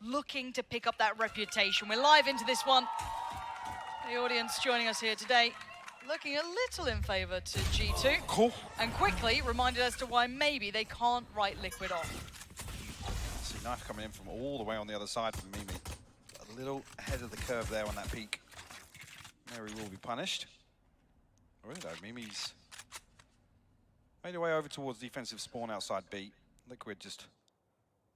looking to pick up that reputation. We're live into this one. The audience joining us here today, looking a little in favor to G2. Cool. And quickly reminded as to why maybe they can't write Liquid off. See knife coming in from all the way on the other side from Mimi. A little ahead of the curve there on that peak. Mary will be punished. Really though, Mimi's made her way over towards defensive spawn outside B. Liquid just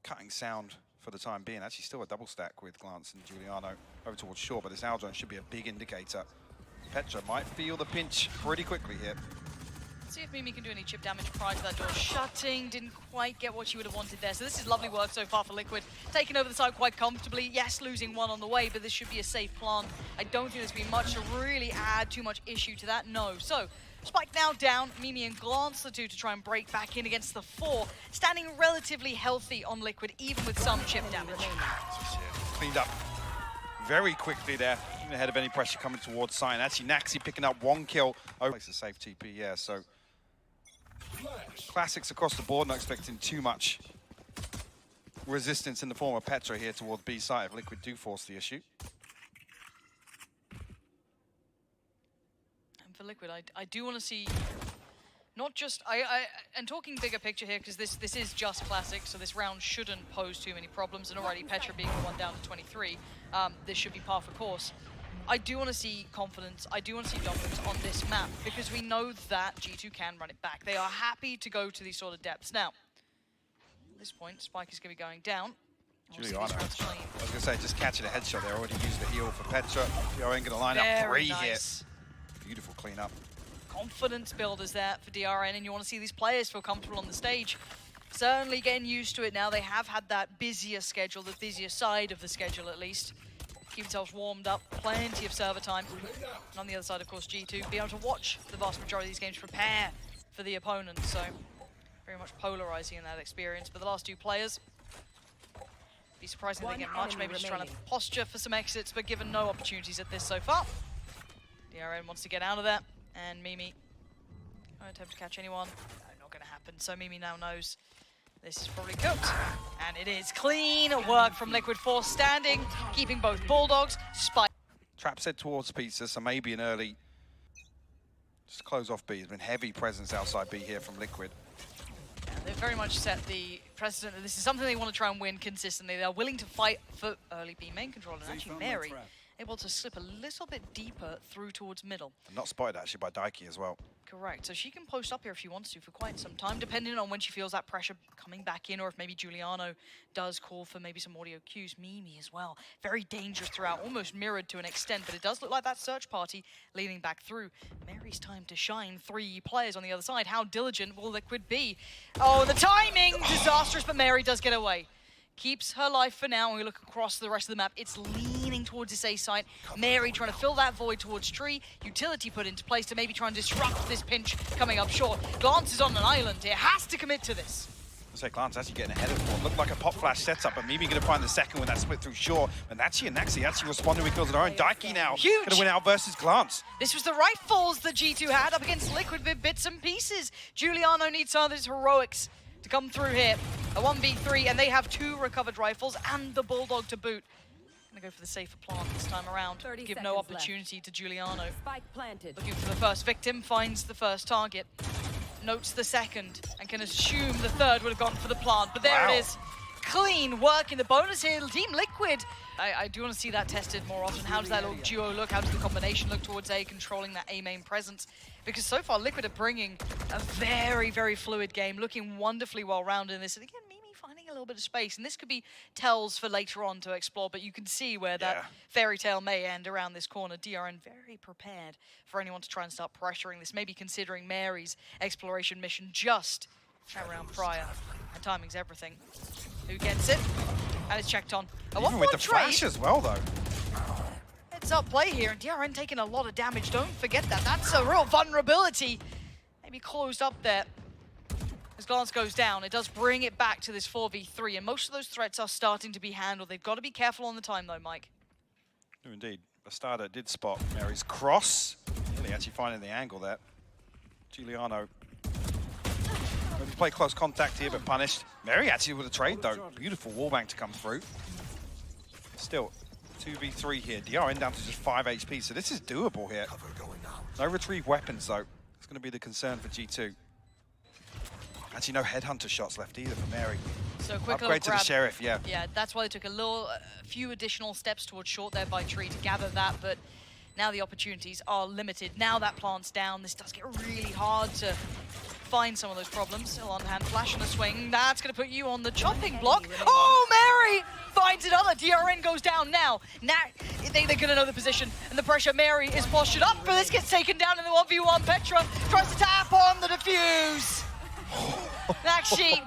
cutting sound for the time being. Actually still a double stack with Glance and Juliano over towards short, but this Aldrone should be a big indicator. Petra might feel the pinch pretty quickly here. See if Mimi can do any chip damage prior to that door shutting. Didn't quite get what she would have wanted there. So this is lovely work so far for Liquid. Taking over the side quite comfortably. Yes, losing one on the way, but this should be a safe plant. I don't think there's been much to really add too much issue to that. No. So Spike now down. Mimi and Glance, the two to try and break back in against the 4. Standing relatively healthy on Liquid, even with some chip damage. Cleaned up very quickly there, ahead of any pressure coming towards Sign. Actually, naxy picking up 1 kill. Oh, it's a safe TP, yeah, so classics across the board, not expecting too much resistance in the form of Petra here towards B side if Liquid do force the issue. And for Liquid, I do want to see not just, and talking bigger picture here, because this is just classic, so this round shouldn't pose too many problems, and already Petra being the one down to 23, this should be par for course. I do want to see confidence, I do want to see dominance on this map, because we know that G2 can run it back. They are happy to go to these sort of depths. Now, at this point, Spike is going to be going down. Juliano, I was going to say, just catching a headshot there, already used the heal for Petra. DRN going to line up 3 hits. Beautiful cleanup. Confidence builders there for DRN, and you want to see these players feel comfortable on the stage. Certainly getting used to it now. They have had that busier schedule, the busier side of the schedule at least. Keep themselves warmed up, plenty of server time. And on the other side, of course, G2 be able to watch the vast majority of these games prepare for the opponent. So very much polarizing in that experience. But the last 2 players, be surprising if they get much. Maybe just trying to posture for some exits, but given no opportunities at this so far. DRN wants to get out of that. And Mimi, don't attempt to catch anyone. No, not going to happen. So Mimi now knows this is probably cooked. And it is clean work from Liquid Force, standing, keeping both Bulldogs. Spike. Trap set towards Pizza, so maybe an early just close off B. There's been heavy presence outside B here from Liquid. Yeah, they've very much set the precedent that this is something they want to try and win consistently. They're willing to fight for early B main control. And actually Mary able to slip a little bit deeper through towards middle. And not spotted actually by daiki as well. Correct, so she can post up here if she wants to for quite some time, depending on when she feels that pressure coming back in, or if maybe Juliano does call for maybe some audio cues. Mimi as well, very dangerous throughout, almost mirrored to an extent, but it does look like that search party leading back through. Mary's time to shine, 3 players on the other side. How diligent will Liquid be? Oh, the timing, disastrous, but Mary does get away. Keeps her life for now. When we look across the rest of the map, it's leaning towards this A site. Mary trying to fill that void towards tree. Utility put into place to maybe try and disrupt this pinch coming up short. Glance is on an island here. Has to commit to this. I say Glance actually getting ahead of one. Looked like a pop flash setup, but maybe going to find the second when that split through short. And naxy and naxy actually responding with kills of their own. daiki now huge. Going to win out versus Glance. This was the rifles that G2 had up against Liquid with bits and pieces. Juliano needs some of his heroics to come through here. A 1v3, and they have 2 recovered rifles and the Bulldog to boot. Gonna go for the safer plant this time around. Give no opportunity to Juliano. Spike planted. Looking for the first victim, finds the first target. Notes the second, and can assume the third would have gone for the plant. But there it is. Clean work in the bonus here. Team Liquid. I do want to see that tested more often. How does that little duo look? How does the combination look towards A, controlling that A main presence? Because so far, Liquid are bringing a very, very fluid game, looking wonderfully well-rounded in this. And again, Mimi finding a little bit of space. And this could be tells for later on to explore, but you can see where that fairy tale may end around this corner. DRN very prepared for anyone to try and start pressuring this, maybe considering Mary's exploration mission just around prior. And timing's everything. Who gets it? And it's checked on. Even with the flash as well, though. Heads up play here, and DRN taking a lot of damage. Don't forget that. That's a real vulnerability. Maybe closed up there. As Glance goes down, it does bring it back to this 4v3, and most of those threats are starting to be handled. They've got to be careful on the time, though, Mike. No, indeed. bstrdd did spot Mary's cross. Really actually finding the angle there. Juliano play close contact here, but punished. Mary actually with a trade, though. Beautiful wallbang to come through. Still, 2v3 here. DRN down to just 5 HP, so this is doable here. No retrieve weapons, though. It's going to be the concern for G2. Actually, no headhunter shots left either for Mary. So quick Upgrade to the Sheriff, yeah. Yeah, that's why they took a few additional steps towards short there by Tree to gather that, but now the opportunities are limited. Now that plant's down, this does get really hard to find some of those problems. Still on hand, flash on the swing. That's going to put you on the chopping block. Oh, Mary finds another. DRN goes down now. Now they're going to know the position and the pressure. Mary is postured up, but this gets taken down in the 1v1. Petra tries to tap on the defuse. naxy,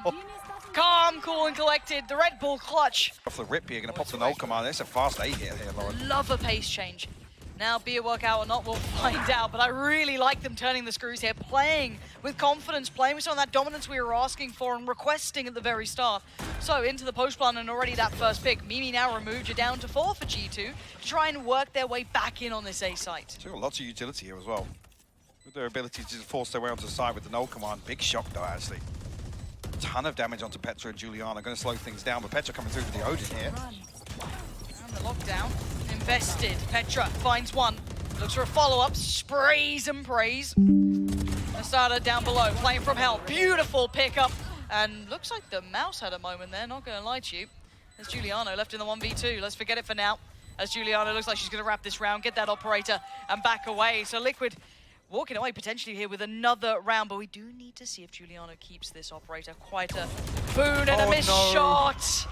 calm, cool, and collected. The Red Bull clutch. Off the rip here, going to pop the null command. It's a fast A here, Lauren. Love a pace change. Now, be it work out or not, we'll find out. But I really like them turning the screws here, playing with confidence, playing with some of that dominance we were asking for and requesting at the very start. So into the post plan and already that first pick. Mimi now removed, you're down to 4 for G2 to try and work their way back in on this A site. So lots of utility here as well. With their ability to just force their way onto the side with the null command. Big shock though, actually. A ton of damage onto Petra and Juliano. Going to slow things down, but Petra coming through with the Odin here. And the lockdown. Invested. Petra finds one. Looks for a follow-up. Sprays and prays. Asada down below, playing from hell. Beautiful pickup. And looks like the mouse had a moment there, not going to lie to you. There's Juliano left in the 1v2. Let's forget it for now. As Juliano looks like she's going to wrap this round, get that operator, and back away. So Liquid walking away potentially here with another round, but we do need to see if Juliano keeps this operator. Quite a boon and a missed shot.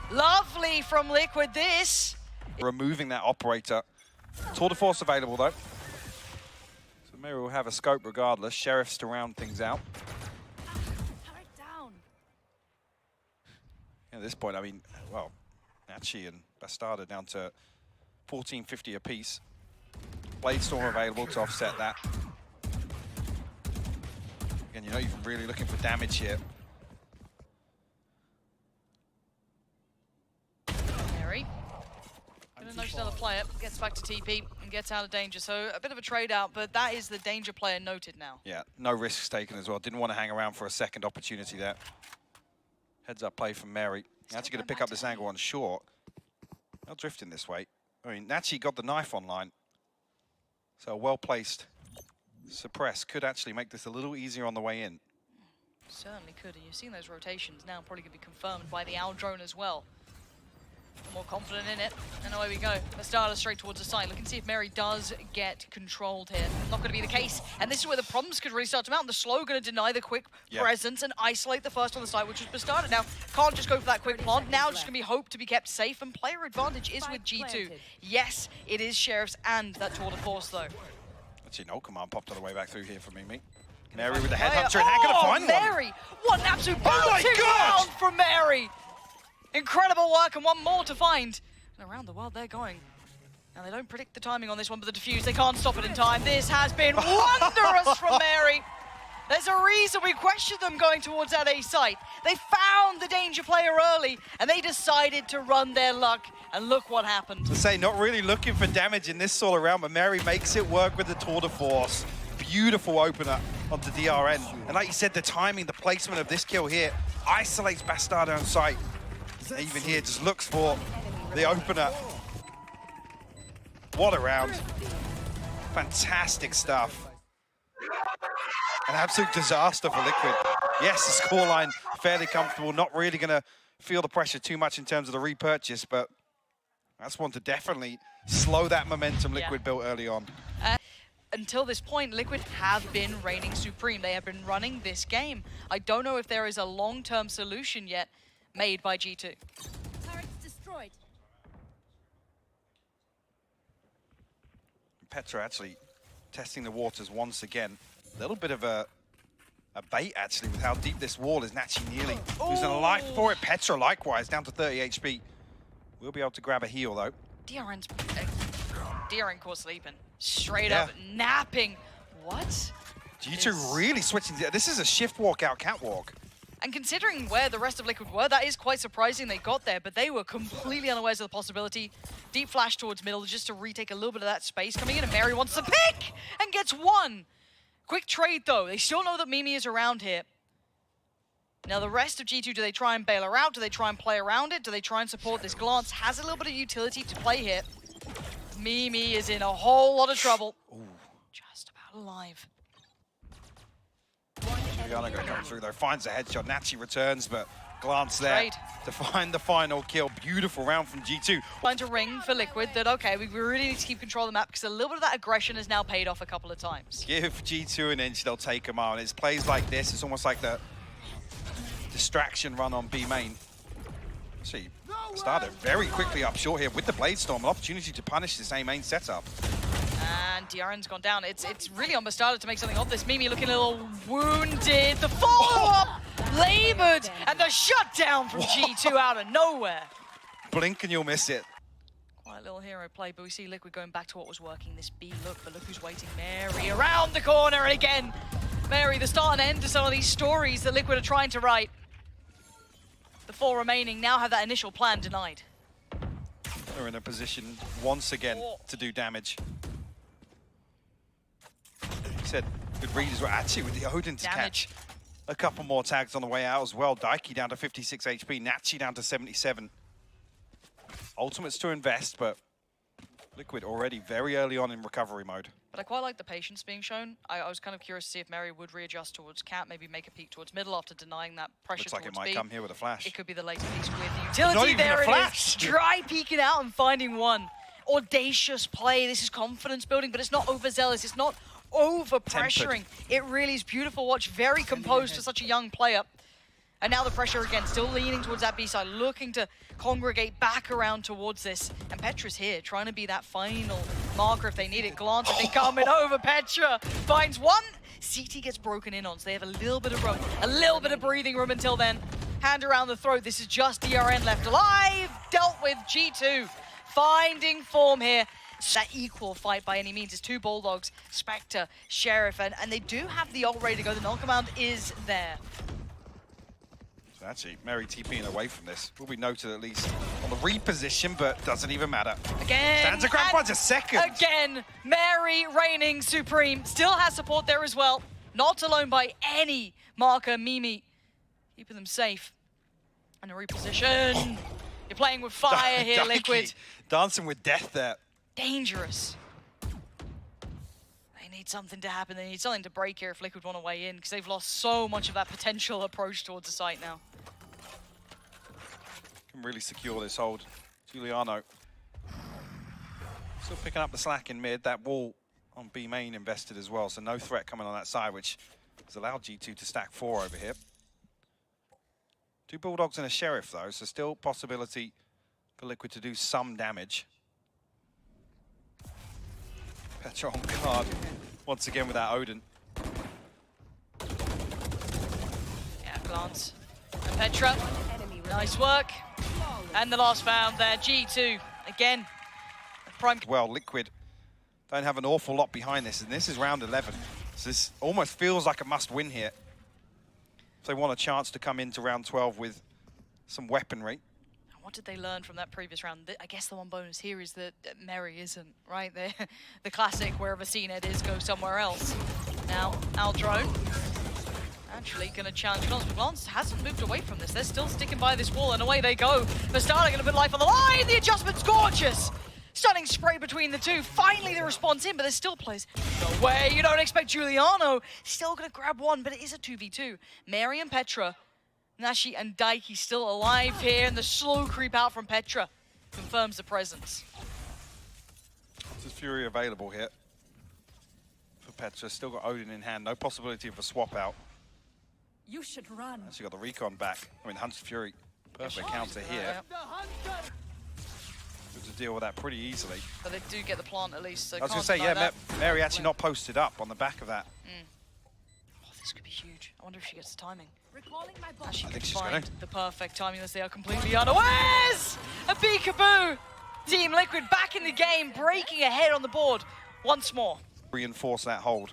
Lovely from Liquid this. Removing that operator. Tour de force available though. So Mary will have a scope regardless. Sheriffs to round things out. At this point, I mean, well, naxy and bstrdd down to 1450 apiece. Blade Storm available to offset that. Again, you're not even really looking for damage here. Mary. Gonna notice another player, gets back to TP and gets out of danger. So a bit of a trade out, but that is the danger player noted now. Yeah, no risks taken as well. Didn't want to hang around for a second opportunity there. Heads up play from Mary. Actually going to pick up this angle on short. They'll drift in this way. I mean, naxy got the knife online. So a well-placed suppress could actually make this a little easier on the way in. Certainly could. And you've seen those rotations now probably going to be confirmed by the owl drone as well. More confident in it, and away we go. Bstrdd straight towards the side. Look and see if Mary does get controlled here. Not going to be the case, and this is where the problems could really start to mount. The slow going to deny the quick presence and isolate the first on the side, which is Bstrdd. Now, can't just go for that quick plant. Now just going to be hope to be kept safe, and player advantage is with G2. Yes, it is Sheriffs and that tour de force, though. Actually, no command popped all the way back through here for Mimi. Mary with the headhunter in hand, going to find Mary! What an absolute bouncing round from Mary! Incredible work, and one more to find. And around the world they're going. Now, they don't predict the timing on this one, but the defuse, they can't stop it in time. This has been wondrous from Mary. There's a reason we questioned them going towards that A site. They found the danger player early, and they decided to run their luck. And look what happened. To say, not really looking for damage in this sort of round, but Mary makes it work with the tour de force. Beautiful opener onto DRN. And like you said, the timing, the placement of this kill here isolates bstrdd on site. Even here, just looks for the opener. What a round. Fantastic stuff. An absolute disaster for Liquid. Yes, the scoreline fairly comfortable. Not really going to feel the pressure too much in terms of the repurchase, but that's one to definitely slow that momentum Liquid built early on. Until this point, Liquid have been reigning supreme. They have been running this game. I don't know if there is a long-term solution yet made by G2. Turrets destroyed. Petra actually testing the waters once again. A little bit of a bait actually with how deep this wall is. naxy nearly losing a life for it. Petra likewise down to 30 HP. We'll be able to grab a heal though. DRN's DRN caught sleeping. Straight up napping. What? G2 really switching. This is a shift walk out catwalk. And considering where the rest of Liquid were, that is quite surprising they got there, but they were completely unawares of the possibility. Deep flash towards middle just to retake a little bit of that space. Coming in, and Mary wants the pick and gets one. Quick trade though. They still know that Mimi is around here. Now the rest of G2, do they try and bail her out? Do they try and play around it? Do they try and support this? Glance has a little bit of utility to play here. Mimi is in a whole lot of trouble. Ooh. Just about alive. Juliano gonna come through though, finds a headshot. naxy returns, but Glance there Trade. to find the final kill. Beautiful round from G2. Trying to ring for Liquid that, okay, we really need to keep control of the map because a little bit of that aggression has now paid off a couple of times. Give G2 an inch, they'll take them out. And it's plays like this, it's almost like the distraction run on B main. See, started very quickly up short here with the Blade Storm. An opportunity to punish this A main setup. And DRN's gone down. It's really on bstrdd to make something of this. Mimi looking a little wounded. The follow-up labored, and the shutdown from G2 out of nowhere. Blink and you'll miss it. Quite a little hero play, but we see Liquid going back to what was working. This B look, but look who's waiting. Mary around the corner, and again, Mary, the start and end to some of these stories that Liquid are trying to write. The 4 remaining now have that initial plan denied. They're in a position once again to do damage. He said good read as well. Actually, with the Odin to catch a couple more tags on the way out as well. Daiki down to 56 HP, naxy down to 77. Ultimates to invest, but Liquid already very early on in recovery mode. But I quite like the patience being shown. I was kind of curious to see if Mary would readjust towards Cat, maybe make a peek towards middle after denying that pressure Looks like towards it might B. come here with a flash. It could be the later piece with utility. Not even there a it flash. is. Dry peeking out and finding one. Audacious play. This is confidence building, but it's not overzealous. It's not over pressuring. It really is beautiful watch. Very composed for such a young player. And now the pressure again, still leaning towards that B side, looking to congregate back around towards this. And Petra's here, trying to be that final marker if they need it. Glance, I think, coming over. Petra finds one. CT gets broken in on, so they have a little bit of room, a little bit of breathing room until then. Hand around the throat. This is just DRN left alive. Dealt with G2. Finding form here. That equal fight by any means is 2 Bulldogs, Spectre, Sheriff, and they do have the ult ready to go. The knock-command is there. Actually, Mary TPing away from this. Will be noted at least on the reposition, but doesn't even matter. Again, stands a grab by just seconds. Again, Mary reigning supreme. Still has support there as well. Not alone by any marker. Mimi keeping them safe. And a reposition. You're playing with fire here, Daiki Liquid. dancing with death there. Dangerous. They need something to happen. They need something to break here if Liquid want to weigh in, because they've lost so much of that potential approach towards the site now. Can really secure this hold. Juliano still picking up the slack in mid. That wall on B main invested as well, so no threat coming on that side, which has allowed G2 to stack 4 over here. 2 Bulldogs and a Sheriff though, so still possibility for Liquid to do some damage. Petra on guard once again with that Odin. Yeah, Glance. And Petra, nice work. And the last found there, G2, again. Prime. Well, Liquid don't have an awful lot behind this, and this is round 11. So this almost feels like a must-win here. If they want a chance to come into round 12 with some weaponry. What did they learn from that previous round? I guess the one bonus here is that Mary isn't, right? The classic, wherever CNED is, go somewhere else. Now, Aldrone. Actually going to challenge Glance, but Glance hasn't moved away from this. They're still sticking by this wall, and away they go. bstrdd going to put life on the line. The adjustment's gorgeous. Stunning spray between the two. Finally the response in, but there's still plays. No way, you don't expect Juliano. Still going to grab one, but it is a 2v2. Mary and Petra, naxy and Daiki still alive here, and the slow creep out from Petra confirms the presence. This is Fury available here for Petra. Still got Odin in hand. No possibility of a swap out. You should run. Actually got the recon back. I mean, Hunter Fury. Perfect counter here. Good to deal with that pretty easily. But they do get the plant at least. So I was going to say, yeah, Mary actually not posted up on the back of that. Oh, this could be huge. I wonder if she gets the timing. Recalling my body. She I could think she's find gonna. the perfect timing as they are completely unawares! A peekaboo! Team Liquid back in the game, breaking ahead on the board once more. Reinforce that hold.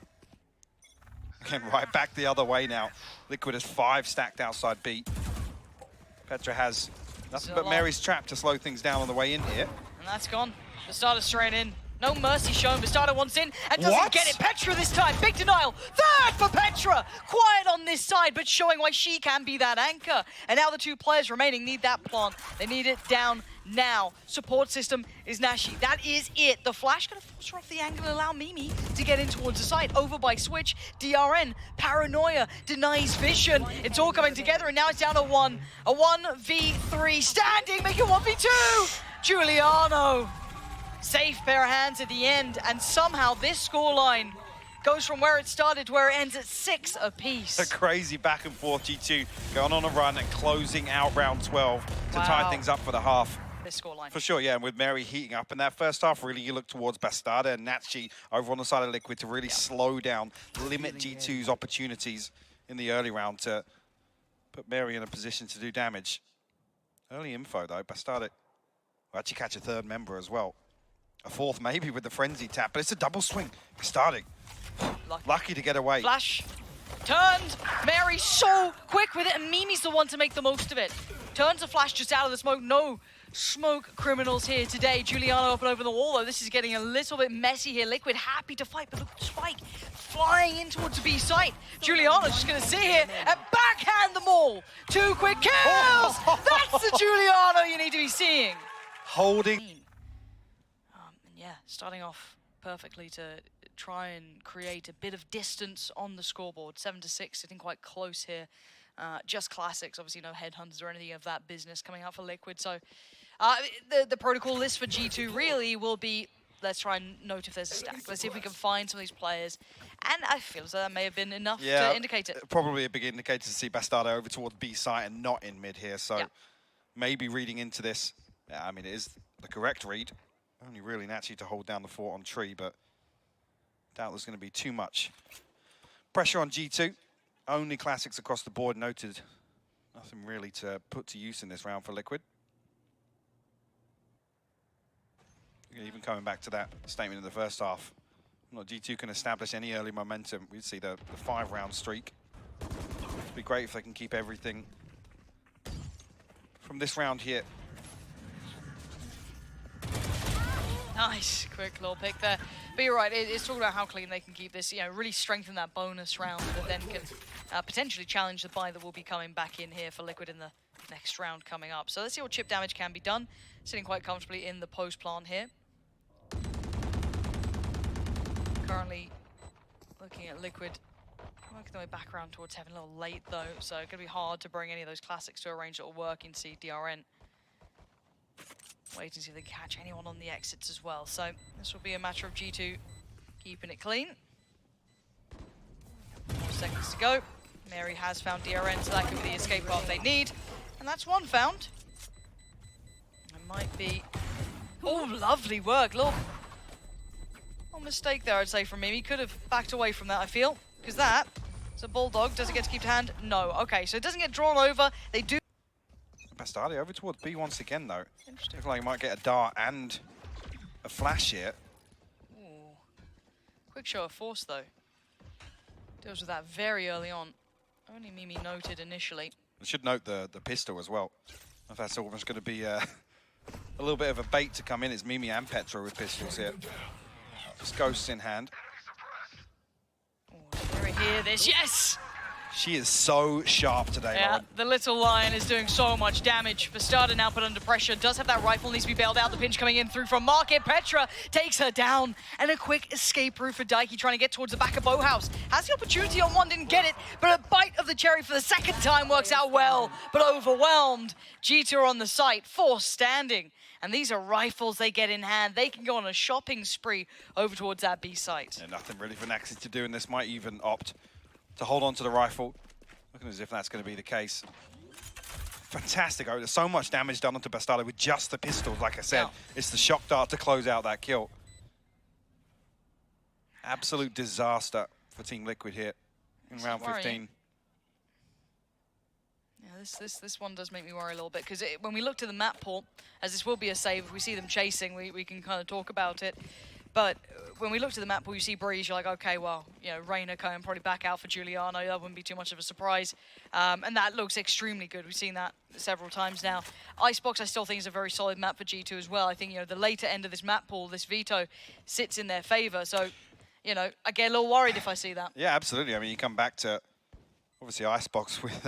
Again, right back the other way now. Liquid has 5 stacked outside B. Petra has nothing but Mary's trap to slow things down on the way in here. And that's gone. bstrdd straight in. No mercy shown. bstrdd wants in and doesn't get it. Petra this time. Big denial. Third for Petra. Quiet on this side, but showing why she can be that anchor. And now the two players remaining need that plant. They need it down now. Support system is naxy. That is it. The flash going to force her off the angle and allow Mimi to get in towards the site. Over by Switch. DRN. Paranoia. Denies vision. It's all coming together and now it's down to one. A 1v3 standing. Make it 1v2. Juliano. Safe pair of hands at the end, and somehow this scoreline goes from where it started to where it ends at 6 apiece. A crazy back and forth G2 going on a run and closing out round 12 to tie things up for the half. This scoreline. For sure, yeah, and with Mary heating up in that first half, really you look towards bstrdd and naxy over on the side of Liquid to really slow down, limit G2's opportunities in the early round to put Mary in a position to do damage. Early info though, bstrdd will actually catch a third member as well. A fourth maybe with the frenzy tap, but it's a double swing. Starting. Lucky to get away. Flash. Turned. Mary so quick with it, and Mimi's the one to make the most of it. Turns the flash just out of the smoke. No smoke criminals here today. Juliano up and over the wall, though. This is getting a little bit messy here. Liquid happy to fight, but look at the spike flying in towards the B site. Juliano's just going to sit here and backhand them all. 2 quick kills. That's the Juliano you need to be seeing. Holding. Yeah, starting off perfectly to try and create a bit of distance on the scoreboard. 7-6, sitting quite close here. Just classics, obviously no headhunters or anything of that business coming out for Liquid. So the protocol list for G2 really will be, let's try and note if there's a stack. Let's see if we can find some of these players. And I feel as though that may have been enough to indicate it. Probably a big indicator to see bstrdd over towards B site and not in mid here. So maybe reading into this, I mean, it is the correct read. Only really naxy to hold down the fort on tree, but doubt there's going to be too much pressure on G2. Only classics across the board noted. Nothing really to put to use in this round for Liquid. Even coming back to that statement in the first half, not G2 can establish any early momentum. We'd see the 5-round streak. It'd be great if they can keep everything from this round here. Nice, quick little pick there. But you're right, it's talking about how clean they can keep this, you know, really strengthen that bonus round that then can potentially challenge the buy that will be coming back in here for Liquid in the next round coming up. So let's see what chip damage can be done. Sitting quite comfortably in the post plant here. Currently looking at Liquid, working their way back around towards heaven, a little late though, so it's going to be hard to bring any of those classics to a range that will work in DRN. Wait and see if they catch anyone on the exits as well. So this will be a matter of G2 keeping it clean. 4 seconds to go. Mary has found DRN, so that could be the escape path they need. And that's one found. It might be... Oh, lovely work. Little mistake there, I'd say, from Mimi. Could have backed away from that, I feel. Because that is a bulldog. Does it get to keep to hand? No. Okay, so it doesn't get drawn over. They do... bstrdd over towards B once again, though. Interesting. Looks like he might get a dart and a flash here. Ooh. Quick show of force, though. Deals with that very early on. Only Mimi noted initially. I should note the pistol as well. If that's almost going to be a little bit of a bait to come in. It's Mimi and Petra with pistols here. Just ghosts in hand. Oh, Mary hear this. Yes! She is so sharp today, Yeah, Lauren. the little lion is doing so much damage. bstrdd now put under pressure. Does have that rifle, needs to be bailed out. The pinch coming in through from Market. Petra takes her down. And a quick escape route for daiki trying to get towards the back of Boathouse. Has the opportunity on one, didn't get it. But a bite of the cherry for the second time works out well. But overwhelmed. G2 are on the site, 4 standing. And these are rifles they get in hand. They can go on a shopping spree over towards that B site. Yeah, nothing really for naxy to do, and this might even opt to hold on to the rifle. Looking as if that's going to be the case. Fantastic. Oh, there's so much damage done onto bstrdd with just the pistols, like I said. Yeah. It's the shock dart to close out that kill. Absolute disaster for Team Liquid here in round 15. Yeah, this one does make me worry a little bit, because when we look to the map pool, as this will be a save, if we see them chasing, we can kind of talk about it. But when we looked at the map pool, you see Breeze, you're like, okay, well, you know, Reyna can probably back out for Juliano. That wouldn't be too much of a surprise. And that looks extremely good. We've seen that several times now. Icebox, I still think, is a very solid map for G2 as well. I think, you know, the later end of this map pool, this veto, sits in their favor. So, you know, I get a little worried if I see that. Yeah, absolutely. I mean, you come back to, obviously, Icebox with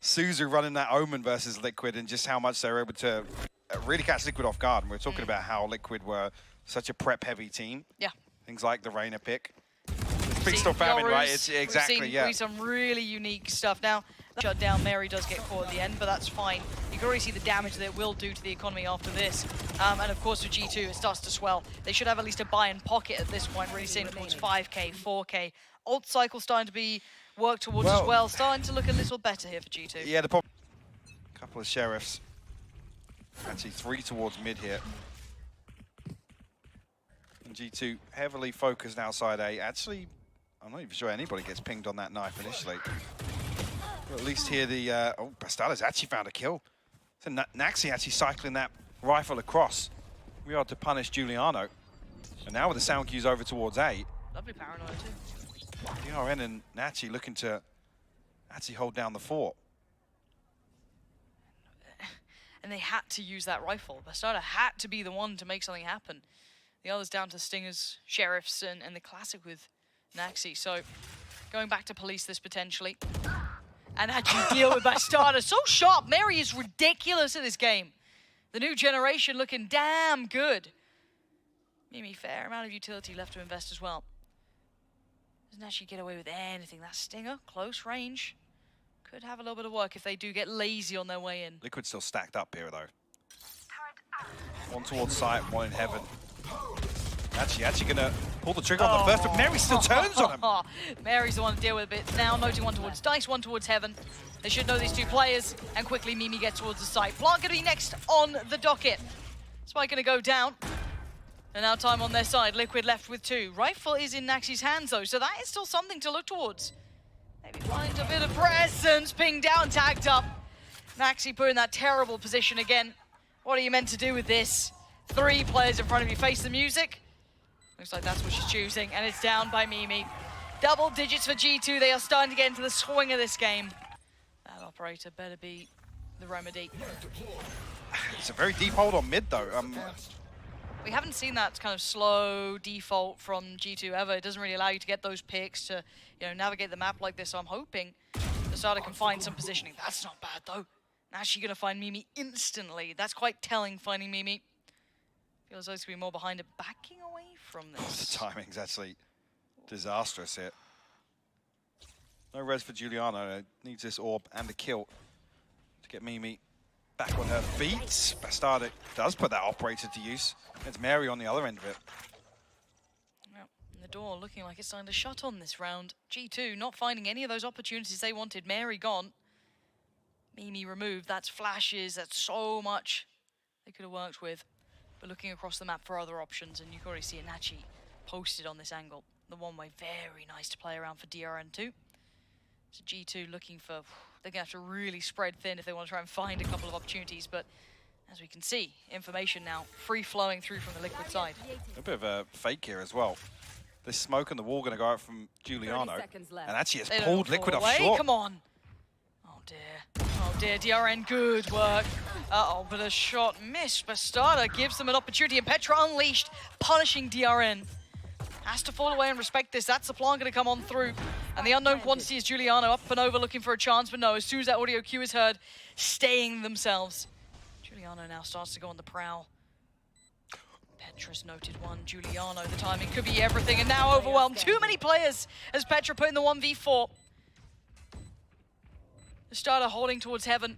Suzu running that Omen versus Liquid and just how much they were able to really catch Liquid off guard. And we're talking about how Liquid were such a prep-heavy team. Yeah. Things like the Reyna pick. It's Feast or Famine, right? It's exactly, we've yeah. seen some really unique stuff. Now, shut down, Mary does get caught at the end, but that's fine. You can already see the damage that it will do to the economy after this. And of course, for G2, it starts to swell. They should have at least a buy-in pocket at this point, really seeing towards 5K, 4K. Ult cycle starting to be worked towards as well. Starting to look a little better here for G2. Yeah, the problem. Couple of sheriffs. Actually, 3 towards mid here. And G2 heavily focused outside A. Actually, I'm not even sure anybody gets pinged on that knife initially. But at least here the... oh, bstrdd's actually found a kill. So naxy actually cycling that rifle across. We are to punish Juliano. And now with the sound cues over towards A. Lovely paranoia too. DRN and naxy looking to actually hold down the fort. And they had to use that rifle. bstrdd had to be the one to make something happen. The others down to Stingers, Sheriffs, and the classic with naxy. So going back to police this potentially. And actually deal with bstrdd. So sharp. Mary is ridiculous at this game. The new generation looking damn good. Mimi, fair amount of utility left to invest as well. Doesn't actually get away with anything. That Stinger, close range. Could have a little bit of work if they do get lazy on their way in. Liquid still stacked up here, though. One towards sight, one in heaven. Actually gonna pull the trigger on the first, but Mary still turns on him. Mary's the one to deal with it now, noting one towards Dice, one towards heaven. They should know these two players, and quickly Mimi gets towards the site. Plant gonna be next on the docket. Spike gonna go down. And now time on their side. Liquid left with 2. Rifle is in naxy's hands, though, so that is still something to look towards. Maybe find a bit of presence. Pinged down, tagged up. naxy put in that terrible position again. What are you meant to do with this? 3 players in front of you. Face the music. Looks like that's what she's choosing, and it's down by Mimi. Double digits for G2. They are starting to get into the swing of this game. That operator better be the remedy. It's a very deep hold on mid, though. We haven't seen that kind of slow default from G2 ever. It doesn't really allow you to get those picks to, you know, navigate the map like this. So I'm hoping bstrdd can find some positioning. That's not bad, though. Now she's going to find Mimi instantly. That's quite telling, finding Mimi. Feels like it's going to be more behind it. Backing away from this. The timing's actually disastrous here. No res for Juliano. Needs this orb and the kill to get Mimi back on her feet. bstrdd does put that operator to use. It's Mary on the other end of it. Yep. And the door looking like it's starting to shut on this round. G2 not finding any of those opportunities they wanted. Mary gone. Mimi removed. That's flashes. That's so much they could have worked with. But looking across the map for other options, and you can already see Nachi posted on this angle. The one-way, very nice to play around for DRN too. So G2 looking for, they're gonna have to really spread thin if they want to try and find a couple of opportunities, but as we can see, information now free-flowing through from the Liquid side. A bit of a fake here as well. This smoke on the wall gonna go out from Juliano, and actually it's pulled Liquid off short. Come on. Oh dear. Oh dear, DRN, good work. Uh-oh, but a shot missed. bstrdd gives them an opportunity, and Petra unleashed, punishing DRN. Has to fall away and respect this. That's the plant going to come on through. And the unknown quantity is Juliano up and over looking for a chance, but no, as soon as that audio cue is heard, staying themselves. Juliano now starts to go on the prowl. Petra's noted one. Juliano, the timing could be everything, and now overwhelmed. Too many players as Petra put in the 1v4. bstrdd holding towards heaven.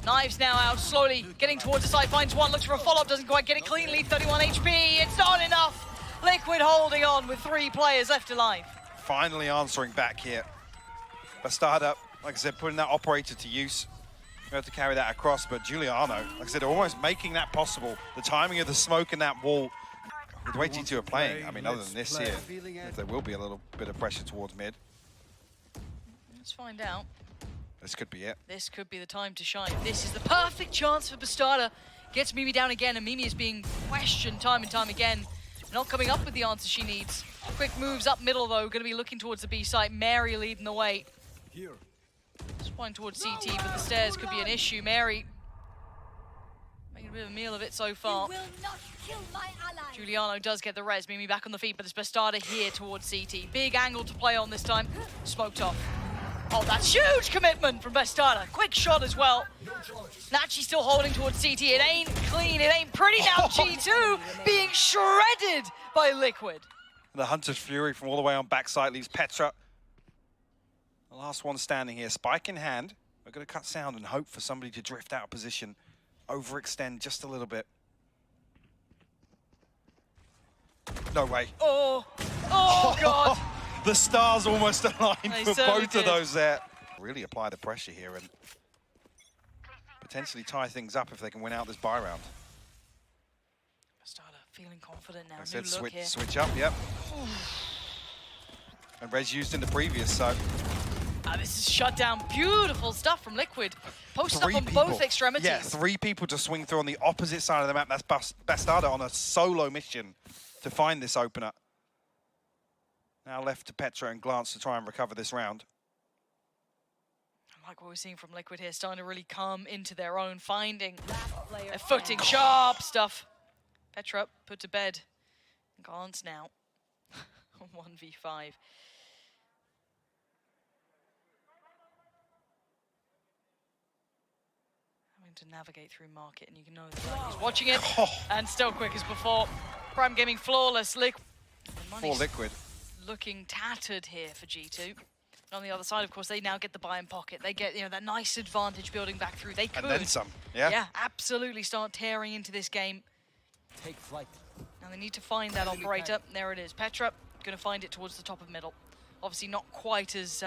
Knives now out, slowly getting towards the side, finds one, looks for a follow-up, doesn't quite get it cleanly, 31 HP, it's not enough! Liquid holding on with 3 players left alive. Finally answering back here. bstrdd, like I said, putting that operator to use. We have to carry that across, but Juliano, like I said, almost making that possible. The timing of the smoke in that wall, with the way G2 are playing, I mean, other than this here, there will be a little bit of pressure towards mid. Let's find out. This could be it. This could be the time to shine. This is the perfect chance for bstrdd. Gets Mimi down again, and Mimi is being questioned time and time again. Not coming up with the answer she needs. Quick moves up middle though, gonna be looking towards the B site. Mary leading the way. Here. Just pointing towards CT, but the stairs could be an issue. Mary making a bit of a meal of it so far. You will not kill my ally. Juliano does get the res. Mimi back on the feet, but it's bstrdd here towards CT. Big angle to play on this time. Smoked off. Oh, that's huge commitment from bstrdd. Quick shot as well. naxy still holding towards CT. It ain't clean, it ain't pretty now. G2 being shredded by Liquid. The Hunter's Fury from all the way on backside leaves Petra. The last one standing here, spike in hand. We're going to cut sound and hope for somebody to drift out of position, overextend just a little bit. No way. Oh God. The stars almost aligned They for certainly both of did. those there. Really apply the pressure here and potentially tie things up if they can win out this buy round. bstrdd feeling confident now. I New said look here. switch up, yep. And res used in the previous, so This is shut down. Beautiful stuff from Liquid. Post up on both extremities. Yeah, 3 people to swing through on the opposite side of the map. That's bstrdd on a solo mission to find this opener. Now left to Petra and Glance to try and recover this round. I like what we're seeing from Liquid here, starting to really come into their own, finding their footing, sharp stuff. Petra put to bed. Glance now. 1v5. To navigate through market, and you can know that he's watching it, and still quick as before. Prime Gaming flawless. For Liquid. Looking tattered here for G2. And on the other side, of course, they now get the buy in pocket. They get, that nice advantage building back through. They could, And then some, yeah? Yeah, absolutely start tearing into this game. Take flight. Now they need to find that operator. There it is. Petra going to find it towards the top of middle. Obviously not quite as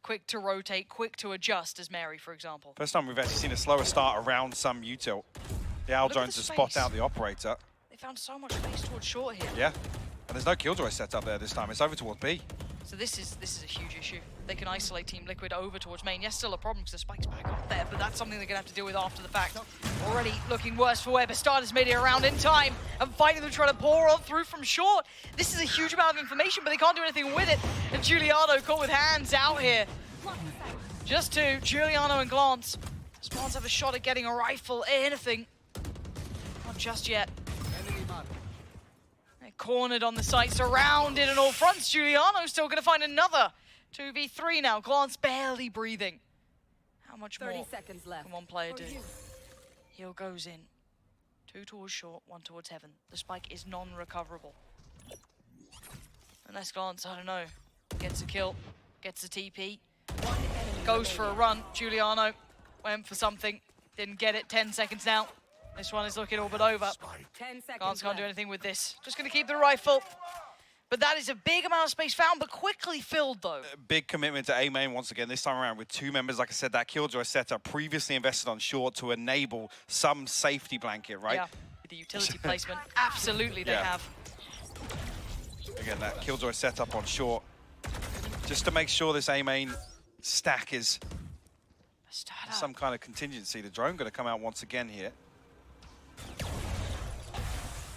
quick to rotate, quick to adjust as Mary, for example. First time we've actually seen a slower start around some util. The Owl drones to spot out the operator. They found so much space towards short here. Yeah, and there's no Killjoy set up there this time. It's over towards B. So this is a huge issue. They can isolate Team Liquid over towards main. Yes, still a problem because the spike's back up there, but that's something they're going to have to deal with after the fact. Already looking worse for where bstrdd's made it around in time and fighting them trying to pour on through from short. This is a huge amount of information, but they can't do anything with it. And Juliano caught with hands out here. Just 2, Juliano and Glance. Does Glance have a shot at getting a rifle, anything? Not just yet. They're cornered on the site, surrounded on all fronts. Juliano's still gonna find another 2v3 now. Glance barely breathing. How much more 30 seconds left. can one player do? Heal goes in. 2 towards short, 1 towards heaven. The spike is non-recoverable. Unless Glance, I don't know, gets a kill, gets a TP. Goes for a run. Juliano went for something. Didn't get it. 10 seconds now. This one is looking all but over. 10 seconds Glance can't do left. anything with this. Just going to keep the rifle. But that is a big amount of space found, but quickly filled, though. Big commitment to A main once again, this time around with 2 members. Like I said, that Killjoy setup previously invested on short to enable some safety blanket, right? Yeah, with the utility placement. Absolutely they have. Again, that Killjoy setup on short. Just to make sure this A main stack is some kind of contingency. The drone going to come out once again here.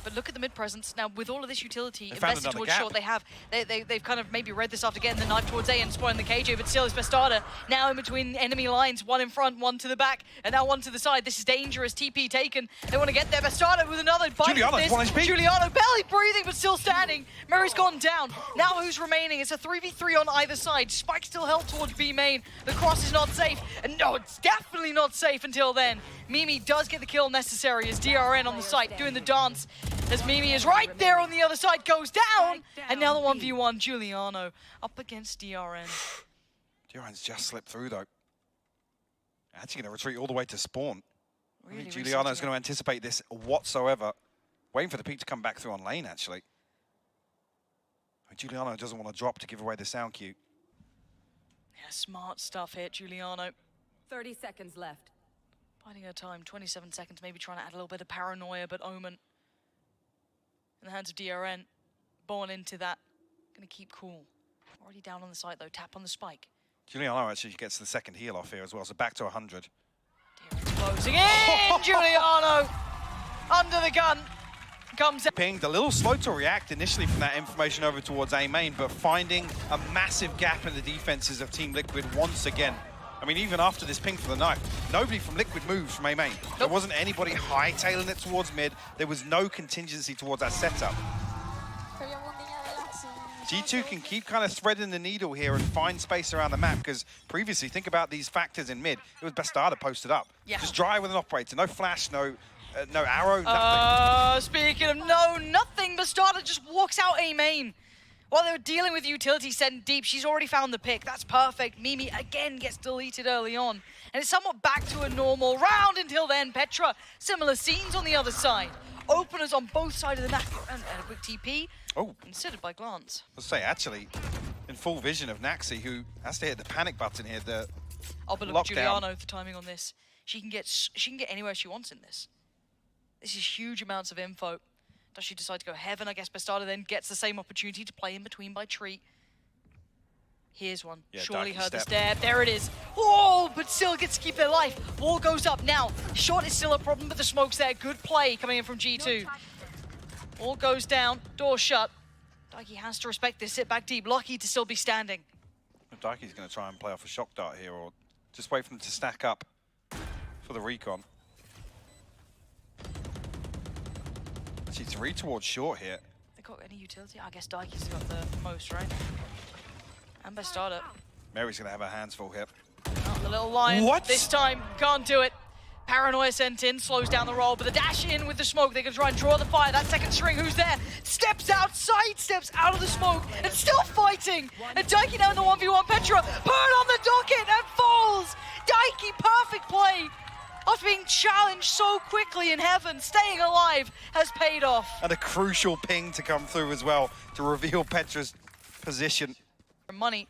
But look at the mid presence now with all of this utility They found invested another towards gap. short. They've kind of maybe read this after getting the knife towards A and spoiling the KJ, but still it's bstrdd now in between enemy lines, 1 in front, 1 to the back, and now 1 to the side. This is dangerous. TP taken. They want to get there. bstrdd with another bite. Juliano's 1 HP. Juliano barely breathing but still standing. Murray's gone down. Now who's remaining? It's a 3v3 on either side. Spike still held towards B main. The cross is not safe, and no, it's definitely not safe until then. Mimi does get the kill necessary as DRN on the site doing the dance. As Mimi is right there on the other side, goes down, and now the 1v1, Juliano up against DRN. DRN's just slipped through though. Actually going to retreat all the way to spawn. Really Juliano's going to anticipate this whatsoever. Waiting for the peak to come back through on lane, actually. Juliano doesn't want to drop to give away the sound cue. Yeah, smart stuff here, Juliano. 30 seconds left. Biding her time, 27 seconds, maybe trying to add a little bit of paranoia, but Omen in the hands of DRN, born into that. Gonna keep cool. Already down on the site though, tap on the spike. Juliano actually gets the second heal off here as well, so back to 100. DRN's closing in, Juliano! Under the gun. comes out. Pinged, a little slow to react initially from that information over towards A main, but finding a massive gap in the defenses of Team Liquid once again. I mean, even after this ping for the knife, nobody from Liquid moved from A main. There wasn't anybody hightailing it towards mid. There was no contingency towards that setup. G2 can keep kind of threading the needle here and find space around the map, because previously, think about these factors in mid. It was bstrdd posted up. Yeah. Just dry with an operator, no flash, no arrow, nothing. Speaking of nothing, bstrdd just walks out A main. While they were dealing with utility sent deep, she's already found the pick. That's perfect. Mimi again gets deleted early on. And it's somewhat back to a normal round until then. Petra, similar scenes on the other side. Openers on both sides of the map, and a quick TP. Oh. Considered by glance. Let's say, actually, in full vision of naxy, who has to hit the panic button here. The but look at Juliano, the timing on this. She can get anywhere she wants in this. This is huge amounts of info. Does she decide to go heaven? I guess bstrdd then gets the same opportunity to play in between by tree. Here's one. Yeah, surely daiki heard the step. step. There it is. Oh, but still gets to keep their life. Wall goes up now. Shot is still a problem, but the smoke's there. Good play coming in from G2. Wall goes down. Door shut. Daiki has to respect this. Sit back deep. Lucky to still be standing. Daiki's going to try and play off a shock dart here, or just wait for them to stack up for the recon. Actually, it's read towards short here. They got any utility? I guess Daiki's got the most, right? And bstrdd. Mary's going to have her hands full here. Oh, the little lion. What? This time, can't do it. Paranoia sent in, slows down the roll, but the dash in with the smoke. They can try and draw the fire. That second string, who's there? Steps outside, steps out of the smoke, and still fighting. And Daiki now in the 1v1. Petra, put on the docket and falls. Daiki, perfect play. After being challenged so quickly in heaven, staying alive has paid off. And a crucial ping to come through as well to reveal Petra's position. Money.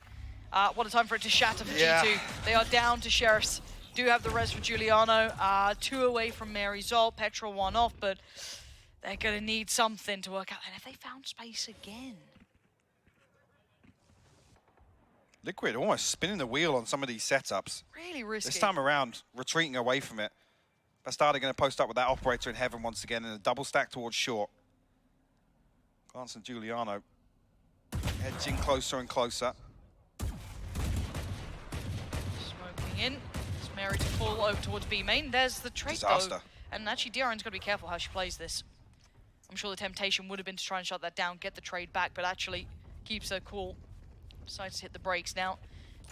What a time for it to shatter for Yeah. G2. They are down to Sheriffs. Do have the res for Juliano. 2 away from Mary's ult. Petra 1 off, but they're going to need something to work out. And if they found space again? Liquid almost spinning the wheel on some of these setups. Really risky. This time around, retreating away from it. bstrdd going to post up with that operator in heaven once again, and a double stack towards short. Glance and Juliano edging closer and closer. Smoking in. It's Mary to fall over towards B main. There's the trade Disaster. though. And actually, DRN's got to be careful how she plays this. I'm sure the temptation would have been to try and shut that down, get the trade back, but actually keeps her cool. Decides to hit the brakes now.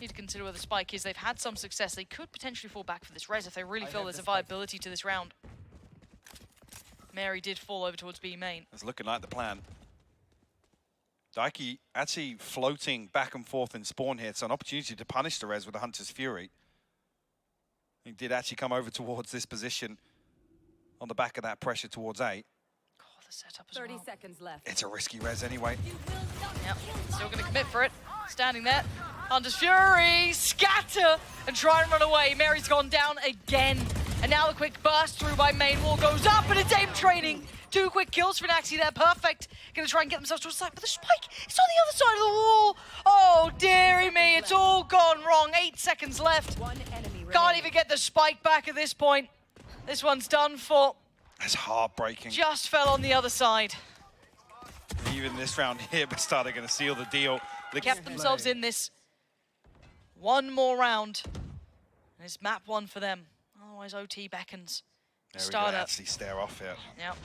Need to consider where the spike is. They've had some success. They could potentially fall back for this res if they really feel there's a viability to this round. Mary did fall over towards B main. It's looking like the plan. Daiki actually floating back and forth in spawn here. It's an opportunity to punish the res with the Hunter's Fury. He did actually come over towards this position on the back of that pressure towards A. God, the setup as 30 well. seconds left. It's a risky res anyway. Yep, still going to commit for it. Standing there. Hunter's Fury, scatter, and try and run away. Mary's gone down again. And now the quick burst through by main. Wall goes up, and it's aim training. 2 quick kills for naxy there, perfect. Going to try and get themselves to a side, but the spike, it's on the other side of the wall. Oh, dearie me, it's all gone wrong. 8 seconds left. One enemy Can't even get the spike back at this point. This one's done for. That's heartbreaking. Just fell on the other side. Even this round here, bstrdd going to seal the deal. Kept themselves in this. One more round. And it's map 1 for them. Otherwise, OT beckons. There we Start go, up. actually stare off here. Yep.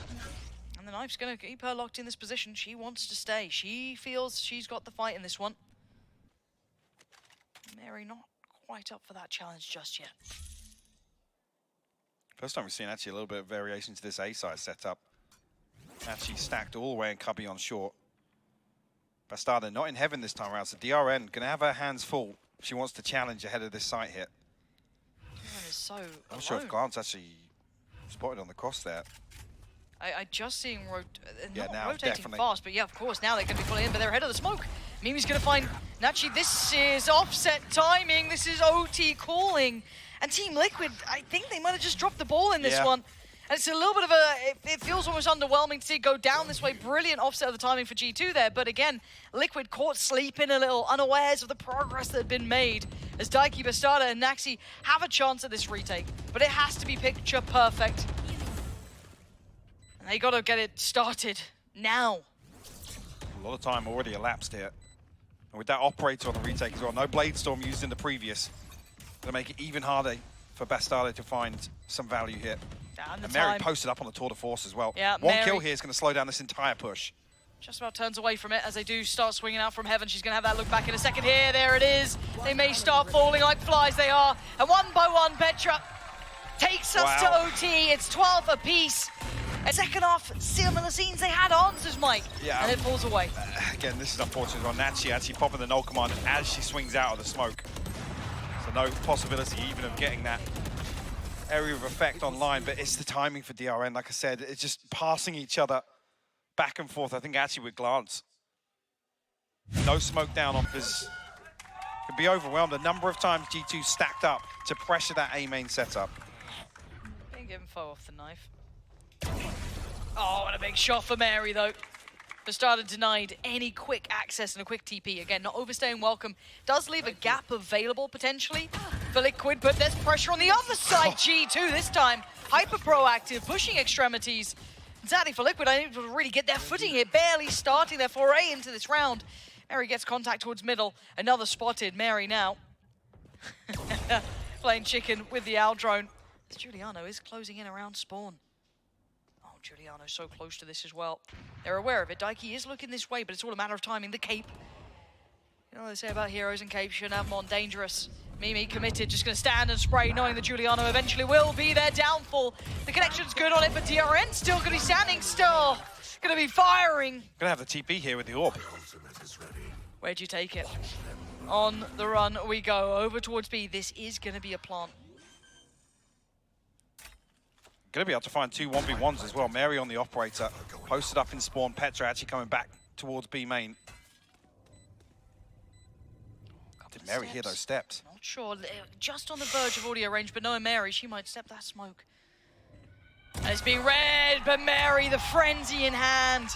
And the knife's going to keep her locked in this position. She wants to stay. She feels she's got the fight in this one. Mary not quite up for that challenge just yet. First time we've seen actually a little bit of variation to this A-side setup. Actually stacked all the way in cubby on short. bstrdd not in heaven this time around, so DRN going to have her hands full. She wants to challenge ahead of this site hit. That is so I'm sure if Glance actually spotted on the cross there. I just seeing Yeah, not now, rotating definitely. fast, but yeah, of course, now they're going to be pulling in, but they're ahead of the smoke. Mimi's going to find Nachi. This is offset timing. This is OT calling. And Team Liquid, I think they might have just dropped the ball in this one. And it's a little bit of a, it feels almost underwhelming to see it go down this way. Brilliant offset of the timing for G2 there. But again, Liquid caught sleeping a little, unawares of the progress that had been made. As daiki, bstrdd, and naxy have a chance at this retake. But it has to be picture perfect. And They got to get it started now. A lot of time already elapsed here. And with that operator on the retake as well, no Blade Storm used in the previous. Gonna make it even harder for bstrdd to find some value here. And Mary posted up on the tour de force as well. Yeah, One Mary kill here is going to slow down this entire push. just about turns away from it as they do start swinging out from heaven. She's going to have that look back in a second here. There it is. They may start falling like flies, they are. And one by one, Petra takes us to OT. It's 12 apiece. And second half, similar scenes. They had answers, Mike. Yeah. And it falls away. Again, this is unfortunate. On naxy actually popping the null command as she swings out of the smoke. So no possibility even of getting that area of effect online, but it's the timing for DRN. Like I said, it's just passing each other back and forth. I think actually with glance. No smoke down offers. Could be overwhelmed. A number of times G2 stacked up to pressure that A main setup. Being given foe off the knife. Oh, and a big shot for Mary, though. bstrdd denied any quick access and a quick TP. Again, not overstaying welcome. Does leave a gap available, potentially, for Liquid, but there's pressure on the other side. G2 this time, hyper proactive, pushing extremities. Sadly for Liquid, I think to really get their footing here, barely starting their foray into this round. Mary gets contact towards middle. Another spotted. Mary now playing chicken with the owl drone. Juliano is closing in around spawn. Oh, Juliano's so close to this as well. They're aware of it. Daiki is looking this way, but it's all a matter of timing. The cape. You know what they say about heroes and capes, shouldn't have them on. Dangerous. Mimi committed, just going to stand and spray, knowing that Juliano eventually will be their downfall. The connection's good on it, but DRN still going to be standing still. Going to be firing. Gonna have the TP here with the orb. Where'd you take it? On the run we go, over towards B. This is going to be a plant. Gonna be able to find two 1v1s as well. Mary on the operator, posted up in spawn. Petra actually coming back towards B main. Did Mary hear those steps? Not sure, just on the verge of audio range, but knowing Mary, she might step that smoke. And it's being read, but Mary, the frenzy in hand.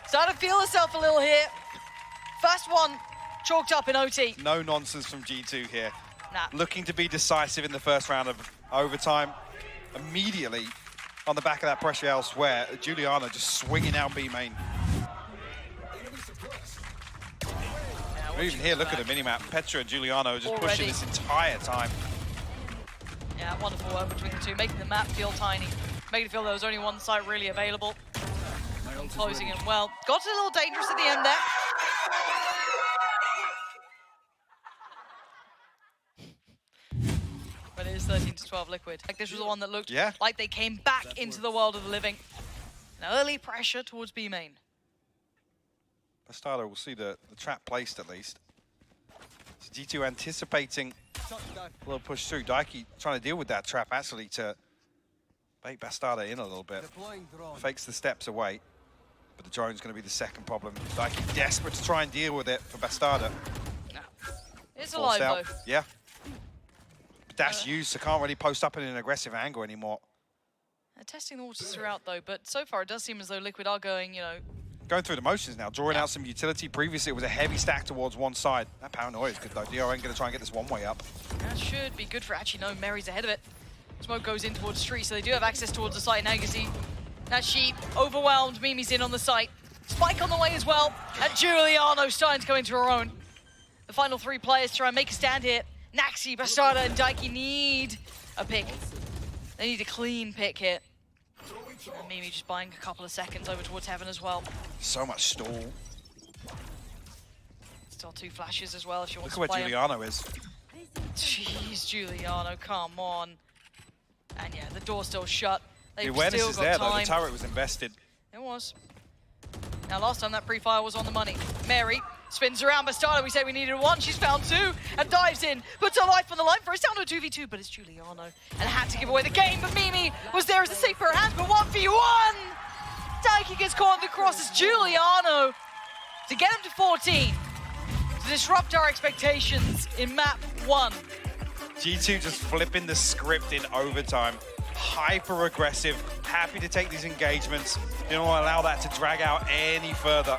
Starting to feel herself a little here. First one, chalked up in OT. No nonsense from G2 here. Nah. Looking to be decisive in the first round of overtime. Immediately on the back of that pressure elsewhere, Juliano just swinging out B main. Even here, look at the minimap. Petra and Juliano just pushing this entire time. Yeah, wonderful work between the two, making the map feel tiny, making it feel there was only one site really available. And closing it well. Got a little dangerous at the end there. But it is 13-12 Liquid. Like, this was the one that looked like they came back into the world of the living. An early pressure towards B main. bstrdd will see the trap placed at least. So G2 anticipating a little push through. Daiki trying to deal with that trap actually to bait bstrdd in a little bit. Fakes the steps away, but the drone's going to be the second problem. Daiki desperate to try and deal with it for bstrdd. No. It's alive though. Yeah. Dash used, so can't really post up in an aggressive angle anymore. They're testing the waters throughout though, but so far it does seem as though Liquid are going, you know, going through the motions now, drawing out some utility. Previously, it was a heavy stack towards one side. That paranoia is good, though. DRN going to try and get this one way up. That should be good for actually, no, Mary's ahead of it. Smoke goes in towards street, so they do have access towards the site. Now you can see that she overwhelmed. Mimi's in on the site. Spike on the way as well. And Juliano starting to come into her own. The final three players try and make a stand here. naxy, bstrdd, and Daiki need a pick. They need a clean pick here. And Mimi just buying a couple of seconds over towards heaven as well. So much stall. Still two flashes as well if she wants to play. Look at where Juliano is. Jeez, Juliano, come on. And yeah, the door's still shut. They've The awareness still is got there, time. though. The turret was invested. It was. Now, last time that pre-fire was on the money. Mary spins around bstrdd. We say we needed one. She's found two and dives in. Puts her life on the line for us down to a 2v2, but it's Juliano. And had to give away the game, but Mimi was there as a safe pair of hands, but 1v1! Daiki gets caught in the cross as Juliano to get him to 14. To disrupt our expectations in map 1. G2 just flipping the script in overtime. Hyper aggressive, happy to take these engagements. They don't want to allow that to drag out any further.